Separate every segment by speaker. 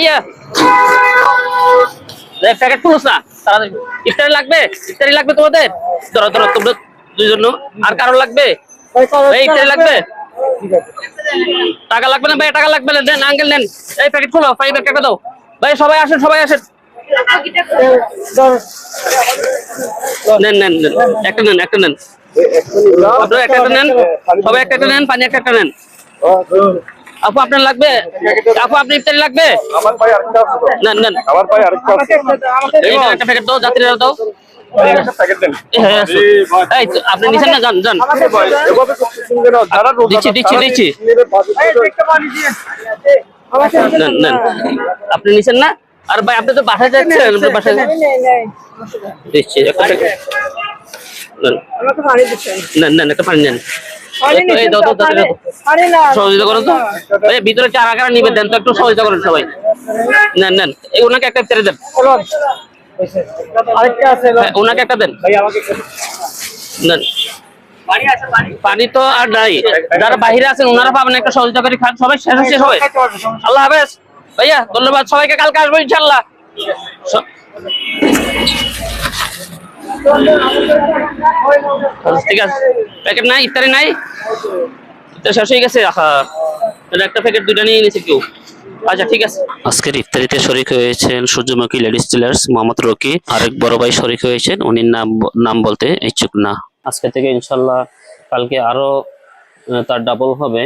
Speaker 1: ভাইয়া প্যাকেট খুলছ না তাড়াতাড়ি। ইফতারি লাগবে? ইফতারি লাগবে তোমাদের? ধরো ধরো তোমরা দুইজন। আর কারো লাগবে? ভাই ইফতারি লাগবে? টাকা লাগবে না ভাই? টাকা লাগবে না, দেন আঙ্কেল নেন। এই প্যাকেট খোলো, ফাইবার টাকা দাও ভাই। সবাই আসেন, সবাই আসেন। নেন নেন নেন, একটা নেন, একটা নেন। আপনারা একটা একটা নেন, সবাই একটা একটা নেন, পানি একটা একটা নেন। আপু আপনার লাগবে? আপু আপনি ইফতারি লাগবে? নেন নেন, একটা প্যাকেট দাও, যাত্রীরা দাও। আপনি নিছেন না? যান যান, দিচ্ছি দিচ্ছি দিচ্ছি। নেন নেন, আপনি নিছেন না? আর ভাই আপনি তো বাসায় যাচ্ছেন, বাসায় দিচ্ছি একটা প্যাকেট। নেন নেন, একটা পানি নেন। সহযোগিতা করো তো ভিতরে চার আকার নিবে, দেন তো একটু সহযোগিতা করেন সবাই। নেন নেন, ওনাকে একটা ছেড়ে দেন, ওনাকে একটা দেন। নেন, পানি তো আর নাই, যারা বাহিরে আছেন ওনারা পাবেন, একটা সহযোগিতা করে খান সবাই। শেষ হবে। আল্লাহ হাফেজ ভাইয়া, ধন্যবাদ সবাইকে, কালকে আসবো ইনশাল্লাহ। ঠিক আছে, প্যাকেট নাই, ইফতারি নাই, শেষ হয়ে গেছে। একটা প্যাকেট দুইটা নিয়ে নিয়েছে কেউ। আচ্ছা ঠিক আছে। আজকের ইফতারিতে শরীক হয়েছেন সূর্যমুখী লেডিস টেলার্স মোহাম্মদ রকি। আরেক বড় ভাই শরীক হয়েছেন, উনির নাম বলতে ইচ্ছুক না। আজকে থেকে ইনশাল্লাহ কালকে আরো তার ডাবল হবে।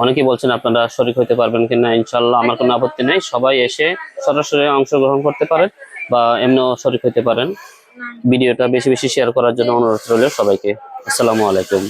Speaker 1: অনেকেই বলছেন আপনারা শরীক হইতে পারবেন কিনা। ইনশাল্লাহ আমার কোনো আপত্তি নেই, সবাই এসে সরাসরি অংশগ্রহণ করতে পারেন বা এমনিও শরীক হইতে পারেন। ভিডিওটা বেশি বেশি শেয়ার করার জন্য অনুরোধ রইল সবাইকে। আসসালামু আলাইকুম।